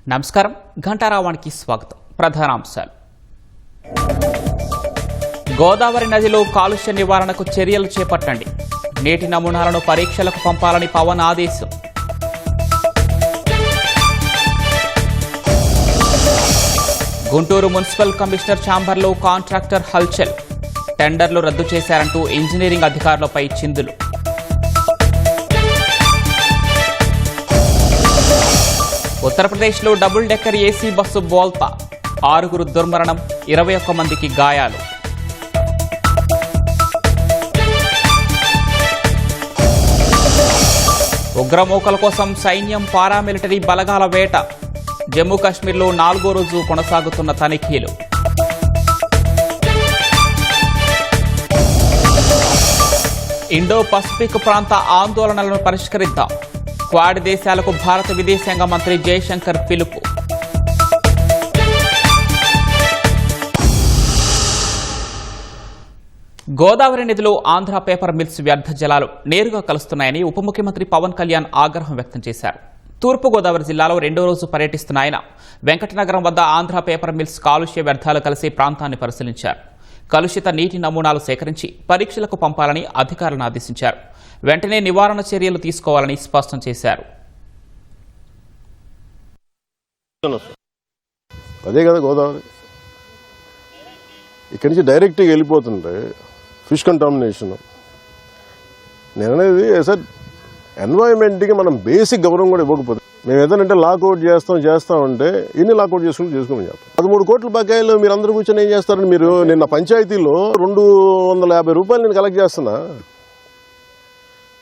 నమస్కారం. ఘంటారావానికి స్వాగతం. ప్రధానాంశాలు. గోదావరి నదిలో కాలుష్య నివారణకు చర్యలు చేపట్టండి. నీటి నమూనాలను పరీక్షలకు పంపాలని పవన్ ఆదేశం. గుంటూరు మున్సిపల్ కమిషనర్ ఛాంబర్లో కాంట్రాక్టర్ హల్చల్. టెండర్లు రద్దు చేశారంటూ ఇంజనీరింగ్ అధికారులపై చిందులు. ఉత్తరప్రదేశ్లో డబుల్ డెక్కర్ ఏసీ బస్సు బోల్తా. 6 దుర్మరణం, 21 మందికి గాయాలు. ఉగ్రమూకల కోసం సైన్యం పారామిలిటరీ బలగాల వేట. జమ్మూ కాశ్మీర్లో 4వ రోజు కొనసాగుతున్న తనిఖీలు. ఇండో పసిఫిక్ ప్రాంత ఆందోళనలను పరిష్కరిద్దాం. క్వాడ్ దేశాలకు భారత విదేశాంగ మంత్రి జయశంకర్ పిలుపు. గోదావరి నదిలో ఆంధ్ర పేపర్ మిల్స్ వ్యర్థ జలాలు నేరుగా కలుస్తున్నాయని ఉప ముఖ్యమంత్రి పవన్ కళ్యాణ్ ఆగ్రహం వ్యక్తం చేశారు. తూర్పుగోదావరి జిల్లాలో 2వ రోజు పర్యటిస్తున్న ఆయన వెంకటనగరం వద్ద ఆంధ్ర పేపర్ మిల్స్ కాలుష్య వ్యర్థాలు కలిసే ప్రాంతాన్ని పరిశీలించారు. కలుషిత నీటి నమూనాలు సేకరించి పరీక్షలకు పంపాలని అధికారులను ఆదేశించారు. వెంటనే నివారణ చర్యలు తీసుకోవాలని స్పష్టం చేశారు. అదే కదా గోదావరి, ఇక్కడి నుంచి డైరెక్ట్గా వెళ్ళిపోతుంటే ఫిష్ కంటామినేషన్. నేను అనేది సార్, ఎన్వైరన్మెంట్కి మనం బేసిక్ గౌరవం కూడా ఇవ్వకపోతే మేము ఏదంటే లాకౌట్ చేస్తామంటే ఇన్ని లాకౌట్ చేసుకోమని చెప్పాలి. 13 కోట్ల బకాయిలు మీరు అందరూ కూర్చొని ఏం చేస్తారని మీరు నిన్న పంచాయతీలో 250 రూపాయలు నేను కలెక్ట్ చేస్తున్నా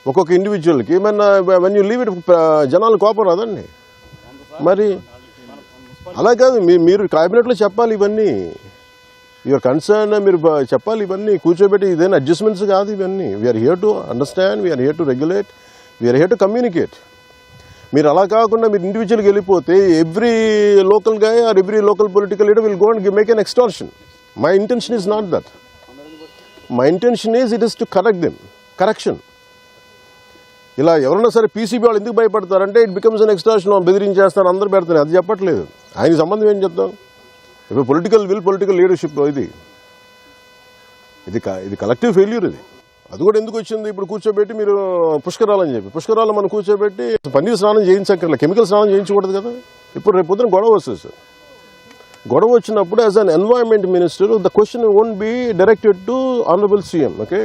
ఒక్కొక్క ఇండివిజువల్కి. వెన్ యూ లీవ్ ఇట్ జనాలు కోపం రాదండి. మరి అలా కాదు, మీరు క్యాబినెట్లో చెప్పాలి ఇవన్నీ. యువర్ కన్సర్న్ మీరు చెప్పాలి ఇవన్నీ, కూర్చోబెట్టి ఇదేనా అడ్జస్ట్మెంట్స్ కాదు ఇవన్నీ. We are here to understand, we are here to regulate, we are here to communicate. మీరు అలా కాకుండా మీరు ఇండివిజువల్గా వెళ్ళిపోతే ఎవ్రీ లోకల్ గా or every local political leader will go and make an extortion. My intention is not that. My intention is it is to correct them, correction. ఇలా ఎవరైనా సరే పీసీబీ వాళ్ళు ఎందుకు భయపడతారంటే ఇట్ బికమ్స్ అన్ ఎక్స్టార్షన్, బెదిరించేస్తారు, అందరూ పెడతారు. అది చెప్పట్లేదు. ఆయనకి సంబంధం ఏం చెప్తాం? ఇప్పుడు పొలిటికల్ విల్, పొలిటికల్ లీడర్షిప్ ఇది కలెక్టివ్ ఫెయిల్యూర్. అది కూడా ఎందుకు వచ్చింది? ఇప్పుడు కూర్చోబెట్టి మీరు పుష్కరాలని చెప్పి పుష్కరాలు మనం కూర్చోబెట్టి పన్నీర్ స్నానం చేయించక్కర్లే, కెమికల్ స్నానం చేయించకూడదు కదా. ఇప్పుడు రేపు పొద్దున గొడవ వస్తుంది సార్. గొడవ వచ్చినప్పుడు as an environment minister the question won't be directed to honourable CM. Okay,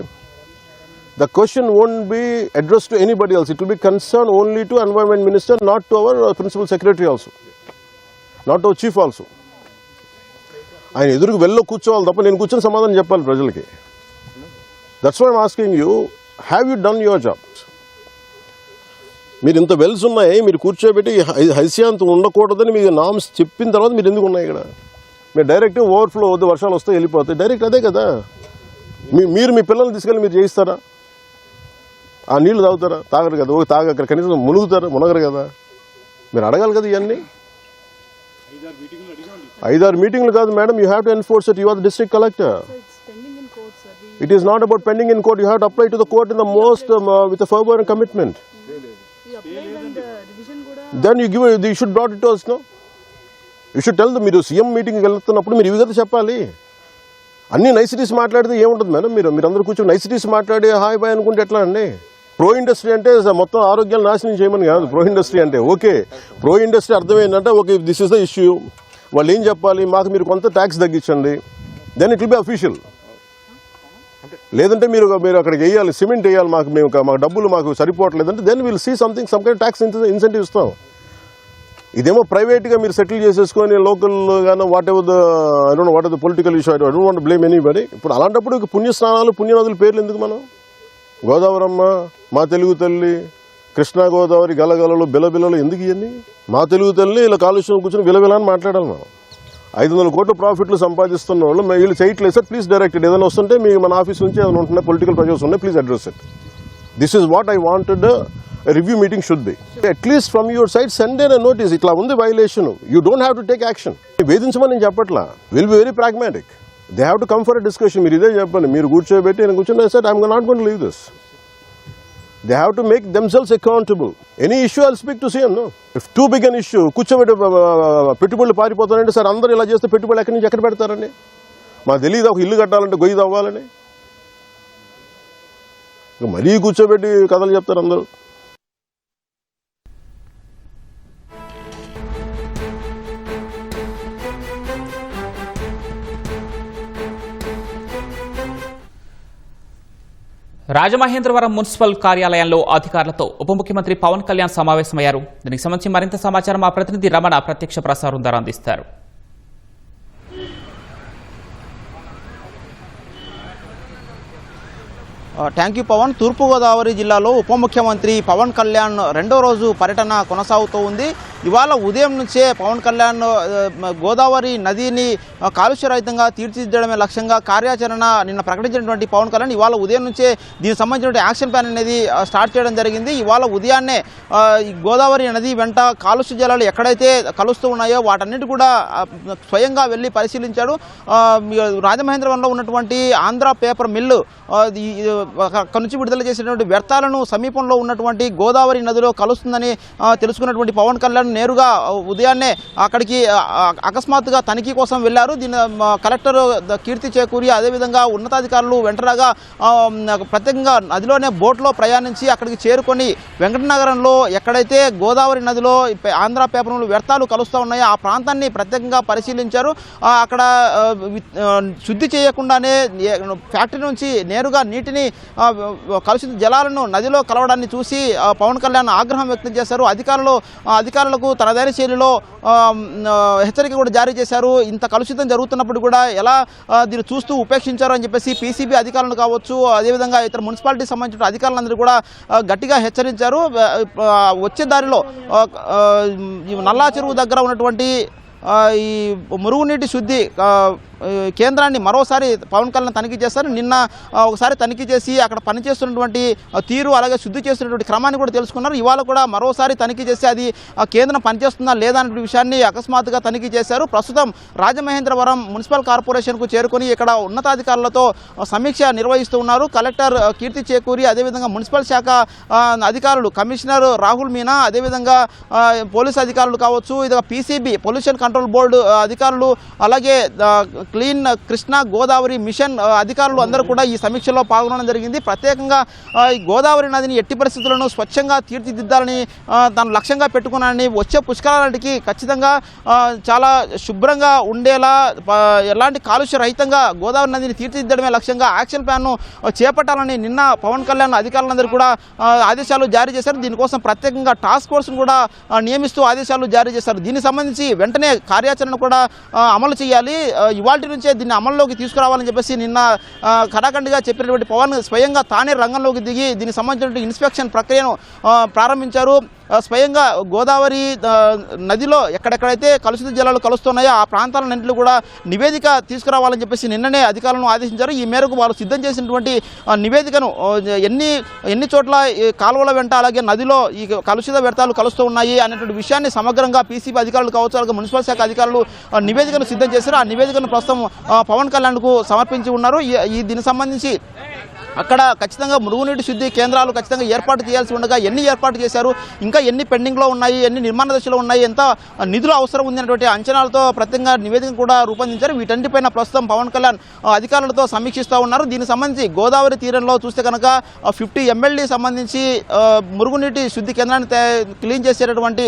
the question won't be addressed to anybody else. It will be concerned only to environment minister, not to our principal secretary also, not to our chief also. ఆయన ఎదురుకు వెళ్ళో కూర్చోవాలి తప్ప నేను కూర్చొని సమాధానం చెప్పాలి ప్రజలకి. That's why I'm asking you, have you done your job? మీరు ఇంత వెల్స్ ఉన్నాయి, మీరు కూర్చోబెట్టి హైస్యాంతం ఉండకూడదని మీకు నామ్స్ చెప్పిన తర్వాత మీరు ఎందుకు ఉన్నాయి ఇక్కడ? మీరు డైరెక్ట్ ఓవర్ఫ్లో వద్దు, వర్షాలు వస్తే వెళ్ళిపోతాయి డైరెక్ట్. అదే కదా. మీరు మీ పిల్లల్ని తీసుకెళ్ళి మీరు చేయిస్తారా? ఆ నీళ్లు తాగుతారా? తాగరు కదా. తాగక్కడ కనీసం మునగరు కదా. మీరు అడగాలి కదా ఇవన్నీ. 5-6 మీటింగ్లు కాదు madam, you have to enforce it. You are the district collector. It is not about pending in court. You have to apply to the court in the most with fervour and commitment. Then you give, you should brought it to us, no? You should tell. మీరు CM మీటింగ్కి వెళ్తున్నప్పుడు మీరు ఇవి కదా చెప్పాలి. అన్ని niceties మాట్లాడితే ఏముంటుంది మేడం? మీరందరూ కూర్చొని నైసిటీస్ మాట్లాడి హాయ్ బాయ్ అనుకుంటే ఎట్లా అండి? ప్రో ఇండస్ట్రీ అంటే మొత్తం ఆరోగ్యాలు నాశనం చేయమని కాదు. ప్రో ఇండస్ట్రీ అంటే ఓకే, ప్రో ఇండస్ట్రీ అర్థం ఏంటంటే okay this is the issue. వాళ్ళు ఏం చెప్పాలి? మాకు మీరు కొంత ట్యాక్స్ తగ్గించండి, then it will be official. లేదంటే మీరు అక్కడికి వేయాలి, సిమెంట్ వేయాలి, మాకు డబ్బులు మాకు సరిపోవట్లేదంటే then will see something, some kind tax incentive ఇస్తాం. ఇదేమో ప్రైవేట్గా మీరు సెటిల్ చేసేసుకొని లోకల్గానో whatever the political issue, I don't want to blame anybody. ఇప్పుడు అలాంటప్పుడు పుణ్యస్నానాలు, పుణ్యనదుల పేర్లు ఎందుకు? మనం గోదావరమ్మ, మా తెలుగు తల్లి, కృష్ణా గోదావరి గలగలలు బిలబిలలు ఎందుకు ఇవన్నీ? మా తెలుగు తల్లి ఇలా కాలుష్యం కూర్చొని బిలబిల అని మాట్లాడాలి. మనం 500 కోట్ల ప్రాఫిట్లు సంపాదిస్తున్న వాళ్ళు వీళ్ళు చేయట్లేదు సార్, ప్లీజ్ డైరెక్ట్. ఏదైనా వస్తుంటే మీ మన ఆఫీస్ నుంచి ఏదైనా ఉంటున్నాయి, పొలిటికల్ ప్రెషర్స్ ఉన్నాయి, please address it. This is what I wanted. Review meeting should be at least from your side send a notice, ఇట్లా ఉంది violation, you don't have to take action. వేధించమని నేను చెప్పట్లా, will be very pragmatic. They have to come for a discussion. మీరు ఇదే చెప్పండి, మీరు కూర్చోబెట్టి నేను కూర్చొని sir I'm not going to leave this. They have to make themselves accountable. Any issue, I'll speak to CM. No, if too big an issue, కూర్చోబెట్టి పెట్టుబడులు పారిపోతారంటే sir అందరూ ఇలా చేస్తే పెట్టుబడులు ఎక్కడి నుంచి ఎక్కడ పెడతారండి? మాకు తెలియదు ఒక ఇల్లు కట్టాలంటే గొయ్యి తవ్వాలని. మరీ కూర్చోబెట్టి కథలు చెప్తారు అందరూ. రాజమహేంద్రవరం మున్సిపల్ కార్యాలయంలో అధికారులతో ఉప ముఖ్యమంత్రి పవన్ కళ్యాణ్ సమావేశమయ్యారు. దీనికి సంబంధించి మరింత సమాచారం మా ప్రతినిధి రమణ ప్రత్యక్ష ప్రసారం ద్వారా అందిస్తారు. Thank you Pawan. తూర్పుగోదావరి జిల్లాలో ఉప ముఖ్యమంత్రి పవన్ కళ్యాణ్ రెండో రోజు పర్యటన కొనసాగుతూ ఉంది. ఇవాళ ఉదయం నుంచే పవన్ కళ్యాణ్ గోదావరి నదిని కాలుష్యరహితంగా తీర్చిదిద్దడమే లక్ష్యంగా కార్యాచరణ నిన్న ప్రకటించినటువంటి పవన్ కళ్యాణ్ ఇవాళ ఉదయం నుంచే దీనికి సంబంధించిన యాక్షన్ ప్లాన్ అనేది స్టార్ట్ చేయడం జరిగింది. ఇవాళ ఉదయాన్నే గోదావరి నది వెంట కాలుష్య జలాలు ఎక్కడైతే కలుస్తూ ఉన్నాయో వాటన్నిటి కూడా స్వయంగా వెళ్ళి పరిశీలించాడు. రాజమహేంద్రవరంలో ఉన్నటువంటి ఆంధ్ర పేపర్ మిల్లు అక్కడి నుంచి విడుదల చేసినటువంటి వ్యర్థాలను సమీపంలో ఉన్నటువంటి గోదావరి నదిలో కలుస్తుందని తెలుసుకున్నటువంటి పవన్ కళ్యాణ్ నేరుగా ఉదయాన్నే అక్కడికి అకస్మాత్తుగా తనిఖీ కోసం వెళ్లారు. దీని కలెక్టర్ కీర్తి చేకూరి అదేవిధంగా ఉన్నతాధికారులు వెంటరాగా ప్రత్యేకంగా నదిలోనే బోట్లో ప్రయాణించి అక్కడికి చేరుకొని వెంకటనగరంలో ఎక్కడైతే గోదావరి నదిలో ఆంధ్ర పేపర్లు వ్యర్థాలు కలుస్తూ ఉన్నాయో ఆ ప్రాంతాన్ని ప్రత్యేకంగా పరిశీలించారు. అక్కడ శుద్ధి చేయకుండానే ఫ్యాక్టరీ నుంచి నేరుగా నీటిని కలుషిత జలాలను నదిలో కలవడాన్ని చూసి పవన్ కళ్యాణ్ ఆగ్రహం వ్యక్తం చేశారు. అధికారులకు తనదైన శైలిలో హెచ్చరిక కూడా జారీ చేశారు. ఇంత కలుషితం జరుగుతున్నప్పుడు కూడా ఎలా దీన్ని చూస్తూ ఉపేక్షించారు అని చెప్పేసి పీసీబీ అధికారులు కావచ్చు, అదేవిధంగా ఇతర మున్సిపాలిటీకి సంబంధించిన అధికారులందరూ కూడా గట్టిగా హెచ్చరించారు. వచ్చే దారిలో నల్లా చెరువు దగ్గర ఉన్నటువంటి ఈ మురుగునీటి శుద్ధి కేంద్రాన్ని మరోసారి పవన్ కళ్యాణ్ తనిఖీ చేస్తారు. నిన్న ఒకసారి తనిఖీ చేసి అక్కడ పనిచేస్తున్నటువంటి తీరు అలాగే శుద్ధి చేస్తున్నటువంటి క్రమాన్ని కూడా తెలుసుకున్నారు. ఇవాళ కూడా మరోసారి తనిఖీ చేసి అది కేంద్రం పనిచేస్తుందా లేదా అనే విషయాన్ని అకస్మాత్తుగా తనిఖీ చేశారు. ప్రస్తుతం రాజమహేంద్రవరం మున్సిపల్ కార్పొరేషన్కు చేరుకొని ఇక్కడ ఉన్నతాధికారులతో సమీక్ష నిర్వహిస్తూ ఉన్నారు. కలెక్టర్ కీర్తి చేకూరి అదేవిధంగా మున్సిపల్ శాఖ అధికారులు కమిషనర్ రాహుల్ మీనా అదేవిధంగా పోలీసు అధికారులు కావచ్చు, ఇది పీసీబీ పొల్యూషన్ కంట్రోల్ బోర్డు అధికారులు అలాగే క్లీన్ కృష్ణా గోదావరి మిషన్ అధికారులు అందరూ కూడా ఈ సమీక్షలో పాల్గొనడం జరిగింది. ప్రత్యేకంగా ఈ గోదావరి నదిని ఎట్టి పరిస్థితులను స్వచ్ఛంగా తీర్చిదిద్దాలని దాని లక్ష్యంగా పెట్టుకున్నానని వచ్చే పుష్కరాలకి ఖచ్చితంగా చాలా శుభ్రంగా ఉండేలా ఎలాంటి కాలుష్య రహితంగా గోదావరి నదిని తీర్చిదిద్దడమే లక్ష్యంగా యాక్షన్ ప్లాన్ను చేపట్టాలని నిన్న పవన్ కళ్యాణ్ అధికారులందరూ కూడా ఆదేశాలు జారీ చేశారు. దీనికోసం ప్రత్యేకంగా టాస్క్ ఫోర్స్ను కూడా నియమిస్తూ ఆదేశాలు జారీ చేశారు. దీనికి సంబంధించి వెంటనే కార్యాచరణ కూడా అమలు చేయాలి, ఇవాళ నుంచే దీన్ని అమల్లోకి తీసుకురావాలని చెప్పేసి నిన్న కడాఖండిగా చెప్పినటువంటి పవన్ స్వయంగా తానే రంగంలోకి దిగి దీనికి సంబంధించిన ఇన్స్పెక్షన్ ప్రక్రియను ప్రారంభించారు. స్వయంగా గోదావరి నదిలో ఎక్కడెక్కడైతే కలుషిత జలాలు కలుస్తున్నాయో ఆ ప్రాంతాలన్నింటిలో కూడా నివేదిక తీసుకురావాలని చెప్పేసి నిన్ననే అధికారులను ఆదేశించారు. ఈ మేరకు వాళ్ళు సిద్ధం చేసినటువంటి నివేదికను ఎన్ని చోట్ల కాలువల వెంట అలాగే నదిలో ఈ కలుషిత వ్యర్థాలు కలుస్తూ ఉన్నాయి అనేటువంటి విషయాన్ని సమగ్రంగా పీసీబీ అధికారులు కావచ్చు అలాగే మున్సిపల్ శాఖ అధికారులు నివేదికను సిద్ధం చేశారు. ఆ నివేదికను ప్రస్తుతం పవన్ కళ్యాణ్కు సమర్పించి ఉన్నారు. దీనికి సంబంధించి అక్కడ ఖచ్చితంగా మురుగునీటి శుద్ధి కేంద్రాలు ఖచ్చితంగా ఏర్పాటు చేయాల్సి ఉండగా ఎన్ని ఏర్పాటు చేశారు, ఇంకా ఎన్ని పెండింగ్లో ఉన్నాయి, ఎన్ని నిర్మాణ దశలో ఉన్నాయి, ఎంత నిధులు అవసరం ఉంది అనేటువంటి అంచనాలతో ప్రత్యేకంగా నివేదిక కూడా రూపొందించారు. వీటన్నిటిపైన ప్రస్తుతం పవన్ కళ్యాణ్ అధికారులతో సమీక్షిస్తూ ఉన్నారు. దీనికి సంబంధించి గోదావరి తీరంలో చూస్తే కనుక 50 MLD సంబంధించి మురుగునీటి శుద్ధి కేంద్రాన్ని క్లీన్ చేసేటటువంటి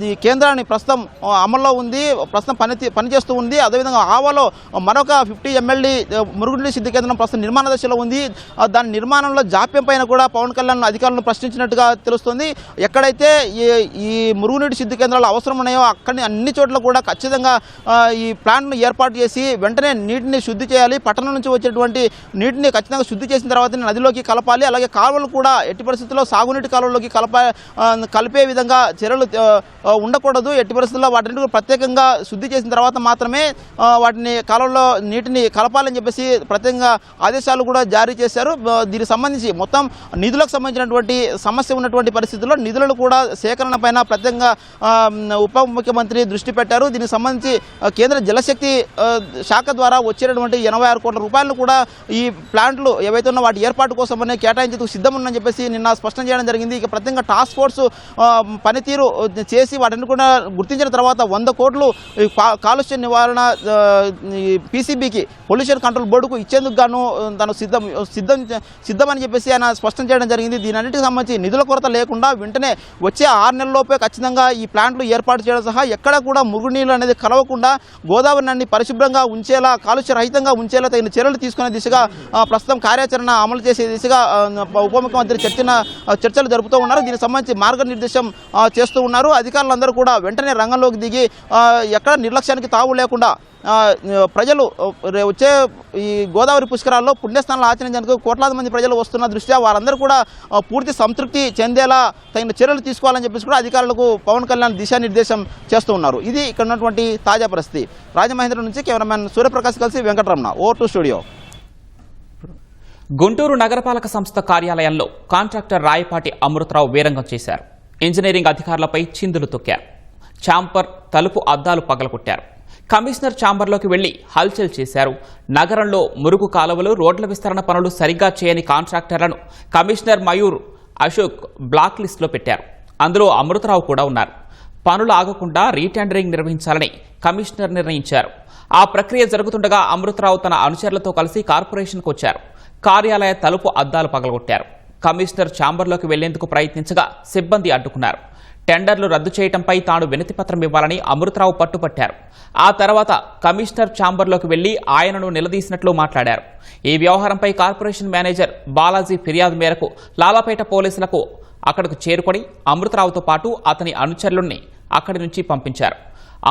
ఈ కేంద్రాన్ని ప్రస్తుతం అమల్లో ఉంది, ప్రస్తుతం పనిచేస్తూ ఉంది. అదేవిధంగా ఆవాలో మరొక 50 MLD మురుగునీటి శుద్ధి కేంద్రం ప్రస్తుతం నిర్మాణ దశలో ఉంది. దాని నిర్మాణంలో జాప్యం పైన కూడా పవన్ కళ్యాణ్ అధికారులను ప్రశ్నించినట్టుగా తెలుస్తుంది. ఎక్కడైతే ఈ మురుగునీటి శుద్ధి కేంద్రాలు అవసరం ఉన్నాయో అక్కడి అన్ని చోట్ల కూడా ఖచ్చితంగా ఈ ప్లాంట్ను ఏర్పాటు చేసి వెంటనే నీటిని శుద్ధి చేయాలి. పట్టణం నుంచి వచ్చేటువంటి నీటిని ఖచ్చితంగా శుద్ధి చేసిన తర్వాత నదిలోకి కలపాలి. అలాగే కాలువలు కూడా ఎట్టి పరిస్థితుల్లో సాగునీటి కాలువలోకి కలిపే విధంగా చర్యలు ఉండకూడదు. ఎట్టి పరిస్థితుల్లో వాటిని ప్రత్యేకంగా శుద్ధి చేసిన తర్వాత మాత్రమే వాటిని కాలువలో నీటిని కలపాలని చెప్పేసి ప్రత్యేకంగా ఆదేశాలు కూడా జారీ చేశారు. దీనికి సంబంధించి మొత్తం నిధులకు సంబంధించినటువంటి సమస్య ఉన్నటువంటి పరిస్థితుల్లో నిధులను కూడా సేకరణ పైన ప్రత్యేకంగా ఉప ముఖ్యమంత్రి దృష్టి పెట్టారు. దీనికి సంబంధించి కేంద్ర జలశక్తి శాఖ ద్వారా వచ్చేటటువంటి 86 కోట్ల రూపాయలను కూడా ఈ ప్లాంట్లు ఏవైతే ఉన్నా వాటి ఏర్పాటు కోసమనే కేటాయించేందుకు సిద్ధం ఉందని చెప్పేసి నిన్న స్పష్టం చేయడం జరిగింది. ఇక ప్రత్యేకంగా టాస్క్ ఫోర్స్ పనితీరు చేసి వాటిని కూడా గుర్తించిన తర్వాత 100 కోట్లు కాలుష్య నివారణ పీసీబీకి పొల్యూషన్ కంట్రోల్ బోర్డుకు ఇచ్చేందుకు గాను తను సిద్ధమని చెప్పేసి ఆయన స్పష్టం చేయడం జరిగింది. దీనన్నిటికి సంబంధించి నిధుల కొరత లేకుండా వెంటనే వచ్చే 6 నెలల్లోపే ఖచ్చితంగా ఈ ప్లాంట్లు ఏర్పాటు చేయడం సహా ఎక్కడ కూడా మురుగునీళ్ళు అనేది కలవకుండా గోదావరి నదిని పరిశుభ్రంగా ఉంచేలా కాలుష్య రహితంగా ఉంచేలా తగిన చర్యలు తీసుకునే దిశగా ప్రస్తుతం కార్యాచరణ అమలు చేసే దిశగా ఉప ముఖ్యమంత్రి చర్చలు జరుపుతూ ఉన్నారు. దీనికి సంబంధించి మార్గనిర్దేశం చేస్తూ ఉన్నారు. అధికారులందరూ కూడా వెంటనే రంగంలోకి దిగి ఎక్కడ నిర్లక్ష్యానికి తావు లేకుండా ప్రజలు వచ్చే ఈ గోదావరి పుష్కరాల్లో పుణ్యస్నానాలు ఆచరించేందుకు కోట్లాది మంది ప్రజలు వస్తున్న దృష్ట్యా వారందరూ కూడా పూర్తి సంతృప్తి చెందేలా తగిన చర్యలు తీసుకోవాలని చెప్పేసి కూడా అధికారులకు పవన్ కళ్యాణ్ దిశానిర్దేశం చేస్తూ ఉన్నారు. ఇది ఇక్కడ ఉన్నటువంటి తాజా పరిస్థితి. రాజమహేంద్ర నుంచి కెమెరామెన్ సూర్యప్రకాష్ కలిసి Venkataramana, over to studio. Guntur నగరపాలక సంస్థ కార్యాలయంలో కాంట్రాక్టర్ రాయపాటి అమృతరావు వీరంగం చేశారు. ఇంజనీరింగ్ అధికారులపై చిందులు తొక్కారు. ఛాంబర్ తలుపు అద్దాలు పగలగొట్టారు. కమిషనర్ ఛాంబర్లోకి వెళ్లి హల్చల్ చేశారు. నగరంలో మురుగు కాలువలు, రోడ్ల విస్తరణ పనులు సరిగ్గా చేయని కాంట్రాక్టర్లను కమిషనర్ మయూర్ అశోక్ బ్లాక్ లిస్టులో పెట్టారు. అందులో అమృతరావు కూడా ఉన్నారు. పనులు ఆగకుండా రీటెండరింగ్ నిర్వహించాలని కమిషనర్ నిర్ణయించారు. ఆ ప్రక్రియ జరుగుతుండగా అమృతరావు తన అనుచరులతో కలిసి కార్పొరేషన్కు వచ్చారు. కార్యాలయ తలుపు అద్దాలు పగలగొట్టారు. కమిషనర్ ఛాంబర్లోకి వెళ్లేందుకు ప్రయత్నించగా సిబ్బంది అడ్డుకున్నారు. టెండర్లు రద్దు చేయడంపై తాను వినతిపత్రం ఇవ్వాలని అమృతరావు పట్టుపట్టారు. ఆ తర్వాత కమిషనర్ ఛాంబర్లోకి వెళ్లి ఆయనను నిలదీసినట్లు మాట్లాడారు. ఈ వ్యవహారంపై కార్పొరేషన్ మేనేజర్ బాలాజీ ఫిర్యాదు మేరకు లాలాపేట పోలీసులకు అక్కడకు చేరుకొని అమృతరావుతో పాటు అతని అనుచరులని అక్కడి నుంచి పంపించారు.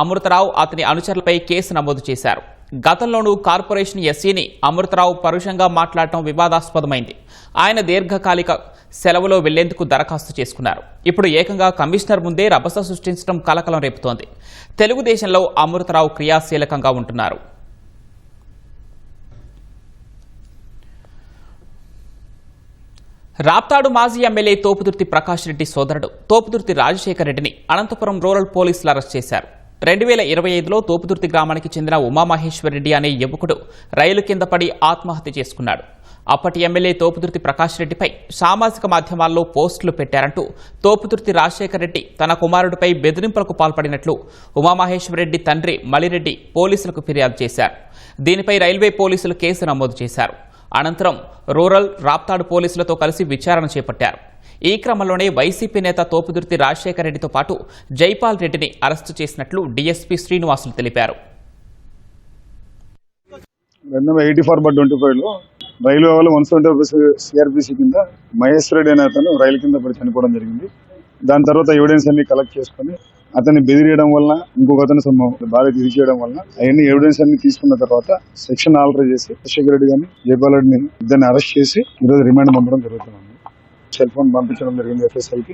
అమృతరావు అతని అనుచరులపై కేసు నమోదు చేశారు. గతంలోనూ కార్పొరేషన్ ఎస్సీని అమృతరావు పరుషంగా మాట్లాడటం వివాదాస్పదమైంది. ఆయన దీర్ఘకాలిక సెలవులో వెళ్లేందుకు దరఖాస్తు చేసుకున్నారు. ఇప్పుడు ఏకంగా కమిషనర్ ముందే రభస సృష్టించడం కలకలం రేపుతోంది. తెలుగుదేశంలో అమృతరావు క్రియాశీలకంగా ఉంటున్నారు. రాప్తాడు మాజీ ఎమ్మెల్యే తోపుదుర్తి ప్రకాష్ రెడ్డి సోదరుడు తోపుదుర్తి రాజశేఖర్ రెడ్డిని అనంతపురం రూరల్ పోలీసులు అరెస్ట్ చేశారు. 2025లో తోపుదుర్తి గ్రామానికి చెందిన ఉమామహేశ్వర్ రెడ్డి అనే యువకుడు రైలు కింద పడి ఆత్మహత్య చేసుకున్నాడు. అప్పటి ఎమ్మెల్యే తోపుదుర్తి ప్రకాష్ రెడ్డిపై సామాజిక మాధ్యమాల్లో పోస్టులు పెట్టారంటూ తోపుదుర్తి రాజశేఖర్ రెడ్డి తన కుమారుడిపై బెదిరింపులకు పాల్పడినట్లు ఉమామహేశ్వర్ రెడ్డి తండ్రి మలిరెడ్డి పోలీసులకు ఫిర్యాదు చేశారు. దీనిపై రైల్వే పోలీసులు కేసు నమోదు చేశారు. అనంతరం రూరల్, రాప్తాడు పోలీసులతో కలిసి విచారణ చేపట్టారు. ఈ క్రమంలోనే వైసీపీ నేత తోపుదుర్తి రాజశేఖర్ రెడ్డితో పాటు జైపాల్ రెడ్డిని అరెస్టు చేసినట్లు డీఎస్పీ శ్రీనివాసులు తెలిపారు. 84/25లో రైల్వే వాళ్ళు 170 సిఆర్పిసి కింద మహేశ్వర్ రెడ్డి అనే అతను రైలు కింద పడి చనిపోవడం జరిగింది. దాని తర్వాత ఎవిడెన్స్ అన్ని కలెక్ట్ చేసుకుని అతన్ని బెదిరియడం వలన ఇంకొక అతను బాగా తీసేయడం వలన అవన్నీ ఎవిడెన్స్ అన్ని తీసుకున్న తర్వాత సెక్షన్ ఆల్టర్ చేసి రాజశేఖర్ రెడ్డి గారిని జైపాల్ రెడ్డిని ఇద్దరిని అరెస్ట్ చేసి ఈరోజు రిమాండ్ పంపడం జరుగుతుంది. సెల్ ఫోన్ పంపించడం జరిగింది ఎఫ్ఎస్ఐకి.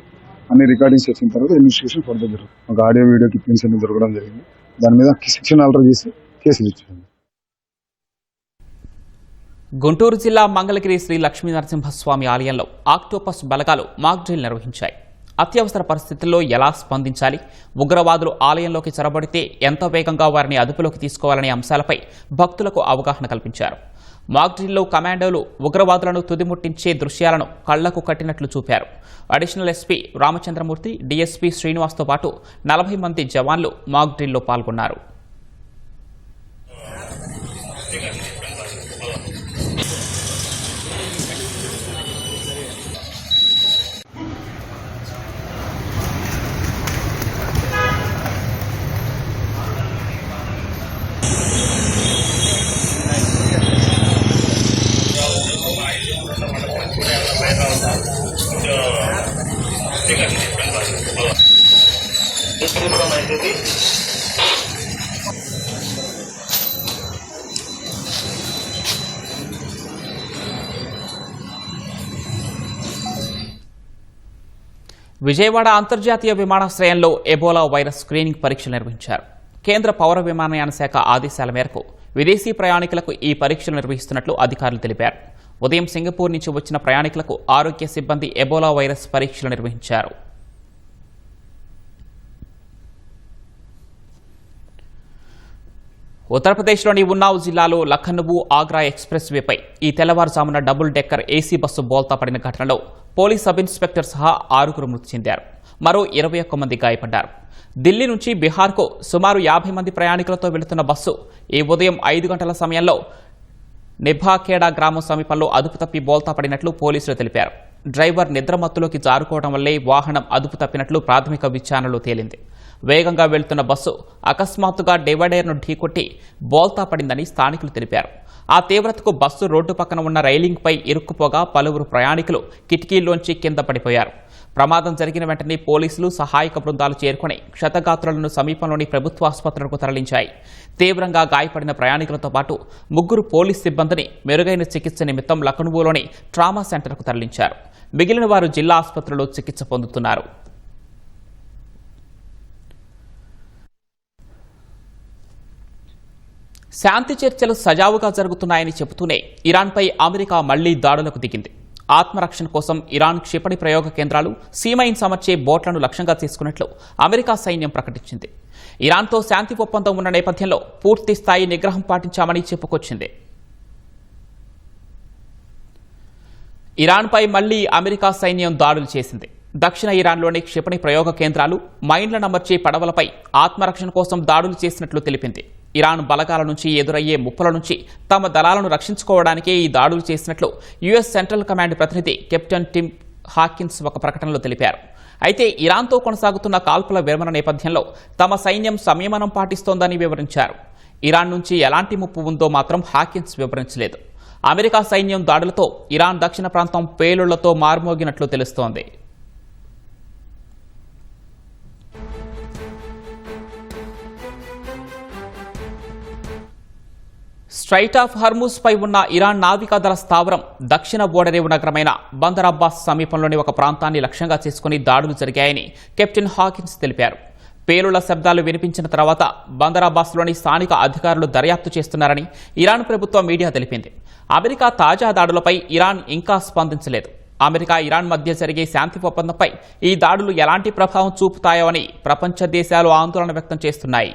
అన్ని రికార్డింగ్స్ చేసిన తర్వాత ఇన్వెస్టిగేషన్ ఫర్దర్ జరుగుతుంది. ఒక ఆడియో వీడియో క్లిప్పింగ్స్ అన్ని దొరకడం జరిగింది. దాని మీద సెక్షన్ ఆల్టర్ చేసి కేసులు ఇచ్చారు. గుంటూరు జిల్లా మంగళగిరి శ్రీ లక్ష్మీ నరసింహస్వామి ఆలయంలో ఆక్టోపస్ బలగాలు మాక్ డ్రిల్ నిర్వహించాయి. అత్యవసర పరిస్థితుల్లో ఎలా స్పందించాలి, ఉగ్రవాదులు ఆలయంలోకి చొరబడితే ఎంత వేగంగా వారిని అదుపులోకి తీసుకోవాలనే అంశాలపై భక్తులకు అవగాహన కల్పించారు. మాక్ డ్రిల్లో కమాండోలు ఉగ్రవాదులను తుదిముట్టించే దృశ్యాలను కళ్లకు కట్టినట్లు చూపారు. అడిషనల్ ఎస్పీ రామచంద్రమూర్తి, డీఎస్పీ శ్రీనివాస్తో పాటు 40 మంది జవాన్లు మాక్ డ్రిల్లో పాల్గొన్నారు. విజయవాడ అంతర్జాతీయ విమానాశ్రయంలో ఎబోలా వైరస్ స్క్రీనింగ్ పరీక్షలు నిర్వహించారు. కేంద్ర పౌర విమానయాన శాఖ ఆదేశాల మేరకు విదేశీ ప్రయాణికులకు ఈ పరీక్షలు నిర్వహిస్తున్నట్లు అధికారులు తెలిపారు. ఉదయం సింగపూర్ నుంచి వచ్చిన ప్రయాణికులకు ఆరోగ్య సిబ్బంది ఎబోలా వైరస్ పరీక్షలు నిర్వహించారు. ఉత్తరప్రదేశ్లోని ఉన్నావ్ జిల్లాలో లఖనవు ఆగ్రా ఎక్స్ప్రెస్ వేపై ఈ తెల్లవారుజామున డబుల్ డెక్కర్ ఏసీ బస్సు బోల్తా పడిన ఘటనలో పోలీస్ సబ్ ఇన్స్పెక్టర్ సహా 6 మృతి చెందారు. మరో 21 మంది గాయపడ్డారు. ఢిల్లీ నుంచి బీహార్కు సుమారు 50 మంది ప్రయాణికులతో వెళుతున్న బస్సు ఈ ఉదయం 5 గంటల సమయంలో నిభాఖేడా గ్రామం సమీపంలో అదుపు తప్పి బోల్తా పడినట్లు పోలీసులు తెలిపారు. డ్రైవర్ నిద్రమత్తులోకి జారుకోవడం వల్లే వాహనం అదుపు తప్పినట్లు ప్రాథమిక విచారణలో తేలింది. వేగంగా వెళ్తున్న బస్సు అకస్మాత్తుగా డివైడర్ను ఢీకొట్టి బోల్తా పడిందని స్థానికులు తెలిపారు. ఆ తీవ్రతకు బస్సు రోడ్డు పక్కన ఉన్న రైలింగ్పై ఇరుక్కుపోగా పలువురు ప్రయాణికులు కిటికీల్లోంచి కింద పడిపోయారు. ప్రమాదం జరిగిన వెంటనే పోలీసులు సహాయక బృందాలు చేరుకుని క్షతగాత్రులను సమీపంలోని ప్రభుత్వ ఆసుపత్రులకు తరలించాయి. తీవ్రంగా గాయపడిన ప్రయాణికులతో పాటు 3 పోలీస్ సిబ్బందిని మెరుగైన చికిత్స నిమిత్తం లఖనవులోని ట్రామా సెంటర్కు తరలించారు. మిగిలిన వారు జిల్లా ఆసుపత్రిలో చికిత్స పొందుతున్నారు. శాంతి చర్చలు సజావుగా జరుగుతున్నాయని చెబుతూనే ఇరాన్పై అమెరికా మళ్లీ దాడులకు దిగింది. ఆత్మరక్షణ కోసం ఇరాన్ క్షిపణి ప్రయోగ కేంద్రాలు, సీమైన్ సమర్చే బోట్లను లక్ష్యంగా తీసుకున్నట్లు అమెరికా సైన్యం ప్రకటించింది. ఇరాన్తో శాంతి ఒప్పందం ఉన్న నేపథ్యంలో పూర్తి స్థాయి నిగ్రహం పాటించామని చెప్పుకొచ్చింది. ఇరాన్పై మళ్లీ అమెరికా సైన్యం దాడులు చేసింది. దక్షిణ ఇరాన్లోని క్షిపణి ప్రయోగ కేంద్రాలు, మైన్లను అమర్చే పడవలపై ఆత్మరక్షణ కోసం దాడులు చేసినట్లు తెలిపింది. ఇరాన్ బలగాల నుంచి ఎదురయ్యే ముప్పుల నుంచి తమ దళాలను రక్షించుకోవడానికే ఈ దాడులు చేసినట్లు యుఎస్ సెంట్రల్ కమాండ్ ప్రతినిధి కెప్టెన్ టిమ్ హాకిన్స్ ఒక ప్రకటనలో తెలిపారు. అయితే ఇరాన్తో కొనసాగుతున్న కాల్పుల విరమణ నేపథ్యంలో తమ సైన్యం సంయమనం పాటిస్తోందని వివరించారు. ఇరాన్ నుంచి ఎలాంటి ముప్పు ఉందో మాత్రం హాకిన్స్ వివరించలేదు. అమెరికా సైన్యం దాడులతో ఇరాన్ దక్షిణ ప్రాంతం పేలుళ్లతో మార్మోగినట్లు తెలుస్తోంది. స్ట్రైట్ ఆఫ్ హర్మూజ్ పై ఉన్న ఇరాన్ నావికాదళ స్థావరం దక్షిణ ఓడరేవు నగరమైన బందర్ అబ్బాస్ సమీపంలోని ఒక ప్రాంతాన్ని లక్ష్యంగా చేసుకుని దాడులు జరిగాయని కెప్టెన్ హాకిన్స్ తెలిపారు. పేలుళ్ల శబ్దాలు వినిపించిన తర్వాత బందర్ అబ్బాస్లోని స్థానిక అధికారులు దర్యాప్తు చేస్తున్నారని ఇరాన్ ప్రభుత్వ మీడియా తెలిపింది. అమెరికా తాజా దాడులపై ఇరాన్ ఇంకా స్పందించలేదు. అమెరికా ఇరాన్ మధ్య జరిగే శాంతి ఒప్పందంపై ఈ దాడులు ఎలాంటి ప్రభావం చూపుతాయో అని ప్రపంచ దేశాలు ఆందోళన వ్యక్తం చేస్తున్నాయి.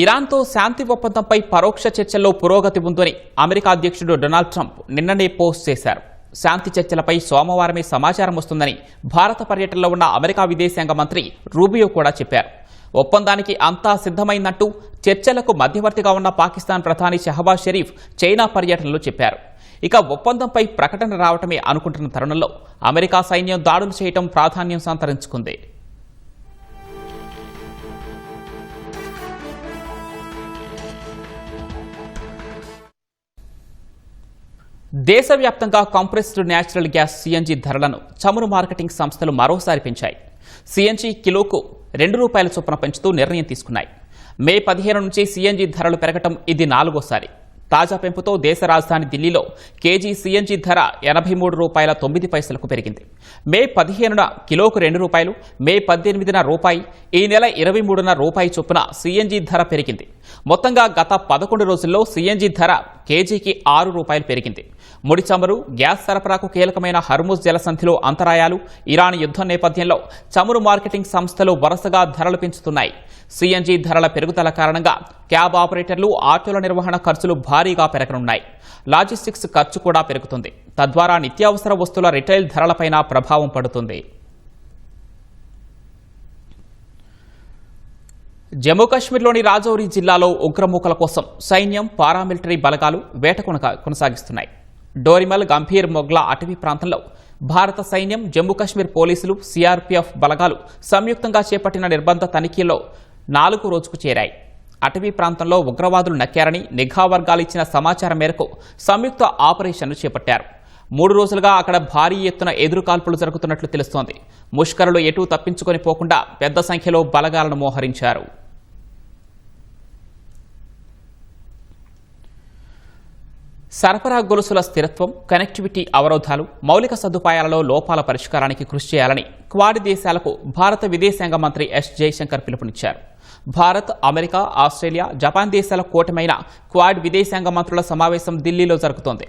ఇరాన్తో శాంతి ఒప్పందంపై పరోక్ష చర్చల్లో పురోగతి ఉందని అమెరికా అధ్యక్షుడు డొనాల్డ్ ట్రంప్ నిన్ననే పోస్ట్ చేశారు. శాంతి చర్చలపై సోమవారమే సమాచారం వస్తుందని భారత పర్యటనలో ఉన్న అమెరికా విదేశాంగ మంత్రి రూబియో కూడా చెప్పారు. ఒప్పందానికి అంతా సిద్ధమైందంటూ చర్చలకు మధ్యవర్తిగా ఉన్న పాకిస్తాన్ ప్రధాని షహబాజ్ షరీఫ్ చైనా పర్యటనలో చెప్పారు. ఇక ఒప్పందంపై ప్రకటన రావటమే అనుకుంటున్న తరుణంలో అమెరికా సైన్యం దాడులు చేయటం ప్రాధాన్యం సంతరించుకుంది. దేశవ్యాప్తంగా కంప్రెస్డ్ న్యాచురల్ గ్యాస్ సిఎన్జి ధరలను చమురు మార్కెటింగ్ సంస్థలు మరోసారి పెంచాయి. సిఎన్జి కిలోకు ₹2 చొప్పున పెంచుతూ నిర్ణయం తీసుకున్నాయి. మే 15 నుంచి సిఎన్జి ధరలు పెరగటం ఇది 4వసారి. తాజా పెంపుతో దేశ రాజధాని ఢిల్లీలో కేజీ సిఎన్జి ధర ₹83.09 పెరిగింది. మే 15న కిలోకు ₹2, మే 18న రూపాయి, ఈ నెల 23న రూపాయి చొప్పున సిఎన్జి ధర పెరిగింది. మొత్తంగా గత 11 రోజుల్లో సిఎన్జి ధర కేజీకి ₹6 పెరిగింది. ముడి చమురు, గ్యాస్ సరఫరాకు కీలకమైన హర్ముజ్ జలసంధిలో అంతరాయాలు, ఇరాన్ యుద్ధం నేపథ్యంలో చమురు మార్కెటింగ్ సంస్థలు వరుసగా ధరలు పెంచుతున్నాయి. సిఎన్జి ధరల పెరుగుదల కారణంగా క్యాబ్ ఆపరేటర్లు, ఆటోల నిర్వహణ ఖర్చులు భారీగా పెరగనున్నాయి. లాజిస్టిక్స్ ఖర్చు కూడా పెరుగుతుంది. తద్వారా నిత్యావసర వస్తువుల రిటైల్ ధరలపైన ప్రభావం పడుతుంది. జమ్మూ కాశ్మీర్లోని రాజౌరి జిల్లాలో ఉగ్రమూకల కోసం సైన్యం, పారామిలిటరీ బలగాలు వేట కొనసాగిస్తున్నాయి. డోరిమల్, గంభీర్ మొగ్లా అటవీ ప్రాంతంలో భారత సైన్యం, జమ్మూ కాశ్మీర్ పోలీసులు, సిఆర్పీఎఫ్ బలగాలు సంయుక్తంగా చేపట్టిన నిర్బంధ తనిఖీల్లో 4వ రోజుకు చేరాయి. అటవీ ప్రాంతంలో ఉగ్రవాదులు నక్కారని నిఘా వర్గాలు ఇచ్చిన సమాచారం మేరకు సంయుక్త ఆపరేషన్ను చేపట్టారు. 3 రోజులుగా అక్కడ భారీ ఎత్తున ఎదురుకాల్పులు జరుగుతున్నట్లు తెలుస్తోంది. ముష్కరులు ఎటూ తప్పించుకొని పోకుండా పెద్ద సంఖ్యలో బలగాలను మోహరించారు. సరఫరా గొలుసుల స్థిరత్వం, కనెక్టివిటీ అవరోధాలు, మౌలిక సదుపాయాలలో లోపాల పరిష్కారానికి కృషి చేయాలని క్వాడ్ దేశాలకు భారత విదేశాంగ మంత్రి ఎస్ జయశంకర్ పిలుపునిచ్చారు. భారత్, అమెరికా, ఆస్ట్రేలియా, జపాన్ దేశాల కూటమైన క్వాడ్ విదేశాంగ మంత్రుల సమావేశం ఢిల్లీలో జరుగుతోంది.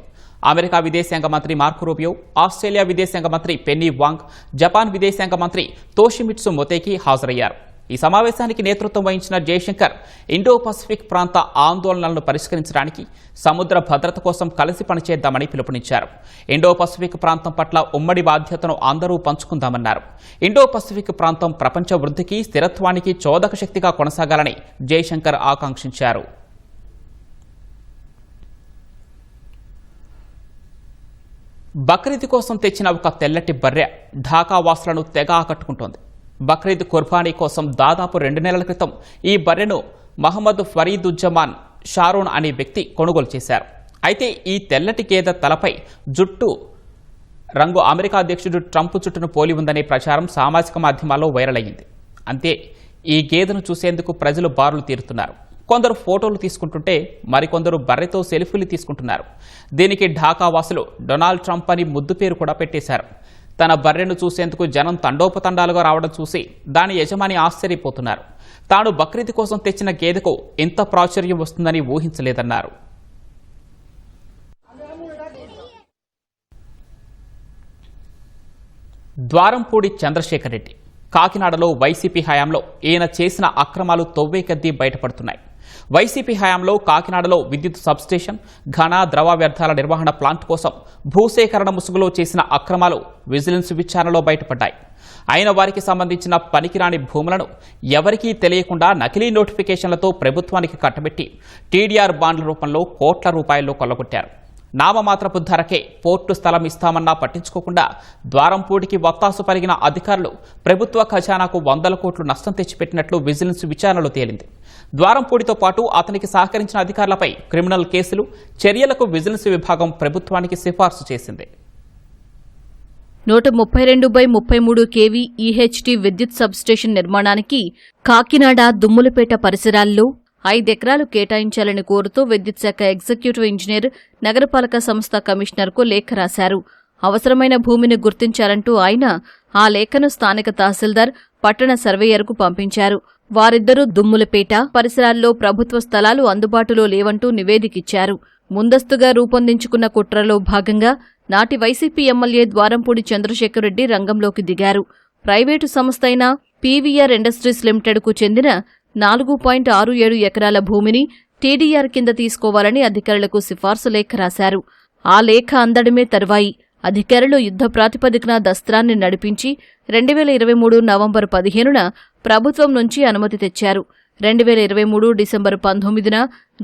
అమెరికా విదేశాంగ మంత్రి మార్కో రూబియో, ఆస్ట్రేలియా విదేశాంగ మంత్రి పెన్నీ వాంగ్, జపాన్ విదేశాంగ మంత్రి తోషిమిట్సు మొతేకి హాజరయ్యారు. ఈ సమావేశానికి నేతృత్వం వహించిన జయశంకర్ ఇండో పసిఫిక్ ప్రాంత ఆందోళనలను పరిష్కరించడానికి సముద్ర భద్రత కోసం కలిసి పనిచేద్దామని పిలుపునిచ్చారు. ఇండో పసిఫిక్ ప్రాంతం పట్ల ఉమ్మడి బాధ్యతను అందరూ పంచుకుందామన్నారు. ఇండో పసిఫిక్ ప్రాంతం ప్రపంచ వృద్ధికి, స్థిరత్వానికి చోదక శక్తిగా కొనసాగాలని జయశంకర్ ఆకాంక్షించారు. బక్రీద్ కోసం తెచ్చిన ఒక తెల్లటి బర్రె ఢాకా వాసులను తెగ ఆకట్టుకుంటోంది. బక్రీద్ కుర్బానీ కోసం దాదాపు 2 నెలల క్రితం ఈ బర్రెను మహమ్మద్ ఫరీదుజ్జమాన్ షారోన్ అనే వ్యక్తి కొనుగోలు చేశారు. అయితే ఈ తెల్లటి గేదె తలపై జుట్టు రంగు అమెరికా అధ్యక్షుడు ట్రంప్ జుట్టును పోలి ఉందనే ప్రచారం సామాజిక మాధ్యమాల్లో వైరల్ అయ్యింది. అంతే, ఈ గేదెను చూసేందుకు ప్రజలు బారులు తీరుతున్నారు. కొందరు ఫోటోలు తీసుకుంటుంటే మరికొందరు బర్రెతో సెల్ఫీలు తీసుకుంటున్నారు. దీనికి ఢాకా వాసులు డొనాల్డ్ ట్రంప్ అని ముద్దు పేరు కూడా పెట్టేశారు. తన బర్రెను చూసేందుకు జనం తండోపతండాలుగా రావడం చూసి దాని యజమాని ఆశ్చర్యపోతున్నారు. తాను బక్రీద్ కోసం తెచ్చిన గేదెకు ఇంత ప్రాచుర్యం వస్తుందని ఊహించలేదన్నారు. ద్వారంపూడి చంద్రశేఖర్ రెడ్డి కాకినాడలో వైసీపీ హయాంలో ఈయన చేసిన అక్రమాలు తొవ్వేకద్దీ బయటపడుతున్నాయి. వైసీపీ హయాంలో కాకినాడలో విద్యుత్ సబ్స్టేషన్, ఘన ద్రవ వ్యర్థాల నిర్వహణ ప్లాంట్ కోసం భూసేకరణ ముసుగులో చేసిన అక్రమాలు విజిలెన్స్ విచారణలో బయటపడ్డాయి. అయిన వారికి సంబంధించిన పనికిరాని భూములను ఎవరికీ తెలియకుండా నకిలీ నోటిఫికేషన్లతో ప్రభుత్వానికి కట్టబెట్టి టీడీఆర్ బాండ్ల రూపంలో కోట్ల రూపాయల్లో కొల్లగొట్టారు. నామమాత్రపు ధరకే పోర్టు స్థలం ఇస్తామన్నా పట్టించుకోకుండా ద్వారంపూడికి వత్తాసు పరిగిన అధికారులు ప్రభుత్వ ఖజానాకు 100 కోట్లు నష్టం తెచ్చిపెట్టినట్లు విజిలెన్స్ విచారణలో తేలింది. ద్వారంపూడితో పాటు అతనికి సహకరించిన అధికారులపై క్రిమినల్ కేసులు, చర్యలకు విజిలెన్స్ విభాగం ప్రభుత్వానికి సిఫార్సు చేసింది. 132/33 kV EHT విద్యుత్ సబ్స్టేషన్ నిర్మాణానికి కాకినాడ దుమ్ములపేట పరిసరాల్లో 5 ఎకరాలు కేటాయించాలని కోరుతూ విద్యుత్ శాఖ ఎగ్జిక్యూటివ్ ఇంజనీర్, నగరపాలక సంస్థ కమిషనర్కు లేఖ రాశారు. అవసరమైన భూమిని గుర్తించాలంటూ ఆయన ఆ లేఖను స్థానిక తహసీల్దార్, పట్టణ సర్వేయర్కు పంపించారు. వారిద్దరూ దుమ్ములపేట పరిసరాల్లో ప్రభుత్వ స్థలాలు అందుబాటులో లేవంటూ నివేదికిచ్చారు. ముందస్తుగా రూపొందించుకున్న కుట్రలో భాగంగా నాటి వైసీపీ ఎమ్మెల్యే ద్వారంపూడి చంద్రశేఖర్ రెడ్డి రంగంలోకి దిగారు. ప్రైవేటు సంస్థ అయిన పీవీఆర్ ఇండస్ట్రీస్ లిమిటెడ్కు చెందిన 4.67 ఎకరాల భూమిని టీడీఆర్ కింద తీసుకోవాలని అధికారులకు సిఫార్సు లేఖ రాశారు. ఆ లేఖ అందడమే తరువాయి అధికారులు యుద్ధ ప్రాతిపదికన దస్త్రాన్ని నడిపించి 2023 నవంబర్ 15న ప్రభుత్వం నుంచి అనుమతి తెచ్చారు. 2023 డిసెంబర్ 19న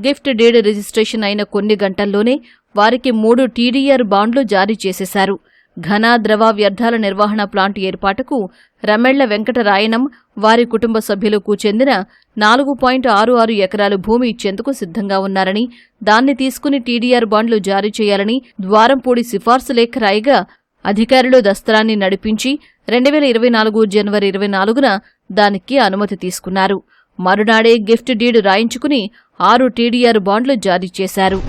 గిఫ్ట్ డీడ్ రిజిస్ట్రేషన్ అయిన కొన్ని గంటల్లోనే వారికి 3 టీడీఆర్ బాండ్లు జారీ చేసేశారు. ఘన ద్రవ వ్యర్థాల నిర్వహణ ప్లాంట్ ఏర్పాటుకు రమెళ్ల వెంకటరాయనం, వారి కుటుంబ సభ్యులకు చెందిన 4.66 ఎకరాలు భూమి ఇచ్చేందుకు సిద్ధంగా ఉన్నారని, దాన్ని తీసుకుని టీడీఆర్ బాండ్లు జారీ చేయాలని ద్వారంపూడి సిఫార్సు లేఖ రాయగా అధికారులు దస్త్రాన్ని నడిపించి 2024 జనవరి 24న దానికి అనుమతి తీసుకున్నారు. మరునాడే గిఫ్ట్ డీడ్ రాయించుకుని 6 టీడీఆర్ బాండ్లు జారీ చేశారు.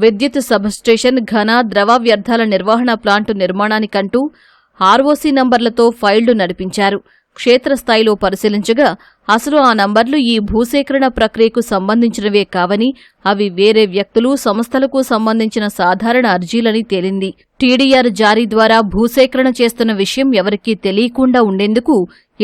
విద్యుత్ సబ్స్టేషన్, ఘన ద్రవ వ్యర్థాల నిర్వహణ ప్లాంటు నిర్మాణానికంటూ ఆర్ఓసీ నంబర్లతో ఫైళ్లు నడిపించారు. క్షేత్రస్థాయిలో పరిశీలించగా అసలు ఆ నంబర్లు ఈ భూసేకరణ ప్రక్రియకు సంబంధించినవే కావని, అవి వేరే వ్యక్తులు, సంస్థలకు సంబంధించిన సాధారణ అర్జీలని తేలింది. టీడీఆర్ జారీ ద్వారా భూసేకరణ చేస్తున్న విషయం ఎవరికీ తెలియకుండా ఉండేందుకు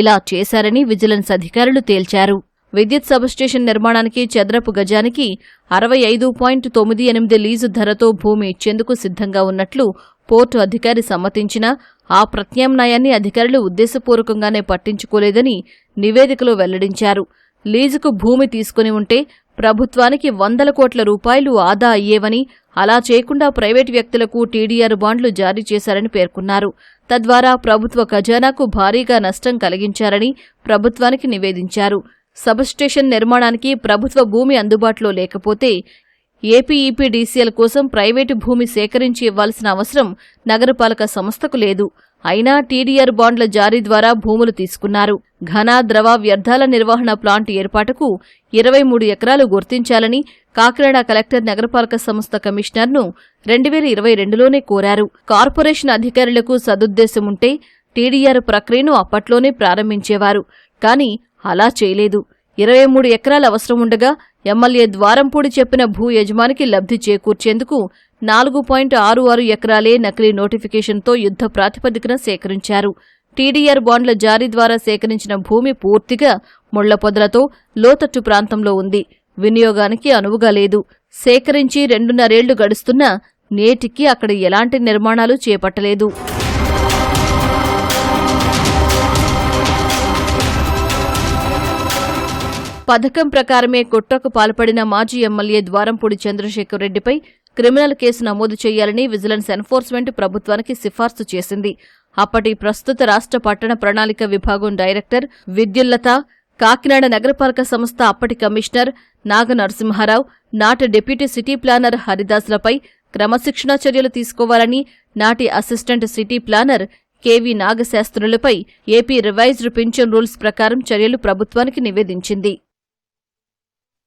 ఇలా చేశారని విజిలెన్స్ అధికారులు తేల్చారు. విద్యుత్ సబ్స్టేషన్ నిర్మాణానికి చదరపు గజానికి 65.98 లీజు ధరతో భూమి ఇచ్చేందుకు సిద్ధంగా ఉన్నట్లు పోర్టు అధికారి సమ్మతించినా ఆ ప్రత్యామ్నాయాన్ని అధికారులు ఉద్దేశపూర్వకంగానే పట్టించుకోలేదని నివేదికలో వెల్లడించారు. లీజుకు భూమి తీసుకుని ఉంటే ప్రభుత్వానికి 100 కోట్ల రూపాయలు ఆదా అయ్యేవని, అలా చేయకుండా ప్రైవేటు వ్యక్తులకు టీడీఆర్ బాండ్లు జారీ చేశారని పేర్కొన్నారు. తద్వారా ప్రభుత్వ ఖజానాకు భారీగా నష్టం కలిగించారని ప్రభుత్వానికి నివేదించారు. సబ్స్టేషన్ నిర్మాణానికి ప్రభుత్వ భూమి అందుబాటులో లేకపోతే ఏపీఈపీడీసీఎల్ కోసం ప్రైవేటు భూమి సేకరించి ఇవ్వాల్సిన అవసరం నగరపాలక సంస్థకు లేదు. అయినా టీడీఆర్ బాండ్ల జారీ ద్వారా భూములు తీసుకున్నారు. ఘన, ద్రవ వ్యర్థాల నిర్వహణ ప్లాంట్ ఏర్పాటుకు 23 ఎకరాలు గుర్తించాలని కాకినాడ కలెక్టర్ నగరపాలక సంస్థ కమిషనర్ను 2022లోనే కోరారు. కార్పొరేషన్ అధికారులకు సదుద్దేశముంటే టీడీఆర్ ప్రక్రియను అప్పట్లోనే ప్రారంభించేవారు. కానీ అలా చేయలేదు. 23 ఎకరాల అవసరం ఉండగా ఎమ్మెల్యే ద్వారంపూడి చెప్పిన భూ యజమానికి లబ్ధి చేకూర్చేందుకు 4.66 ఎకరాలే నకిలీ నోటిఫికేషన్తో యుద్ధ ప్రాతిపదికన సేకరించారు. టీడీఆర్ బాండ్ల జారీ ద్వారా సేకరించిన భూమి పూర్తిగా ముళ్ల పొదలతో లోతట్టు ప్రాంతంలో ఉంది. వినియోగానికి అనువుగా లేదు. సేకరించి 2.5 ఏళ్లు గడుస్తున్నా నేటికి అక్కడ ఎలాంటి నిర్మాణాలు చేపట్టలేదు. పథకం ప్రకారమే కుట్రకు పాల్పడిన మాజీ ఎమ్మెల్యే ద్వారంపూడి చంద్రశేఖర్ రెడ్డిపై క్రిమినల్ కేసు నమోదు చేయాలని విజిలెన్స్ ఎన్ఫోర్స్మెంట్ ప్రభుత్వానికి సిఫార్సు చేసింది. అప్పటి ప్రస్తుత రాష్ట్ర పట్టణ ప్రణాళిక విభాగం డైరెక్టర్ విద్యుల్లత, కాకినాడ నగరపాలక సంస్థ అప్పటి కమిషనర్ నాగ నరసింహారావు, నాటి డిప్యూటీ సిటీ ప్లానర్ హరిదాస్లపై క్రమశిక్షణా చర్యలు తీసుకోవాలని నాటి అసిస్టెంట్ సిటీ ప్లానర్ కెవి నాగశాస్త్రులపై ఏపీ రివైజ్డ్ పింఛన్ రూల్స్ ప్రకారం చర్యలు ప్రభుత్వానికి నివేదించింది.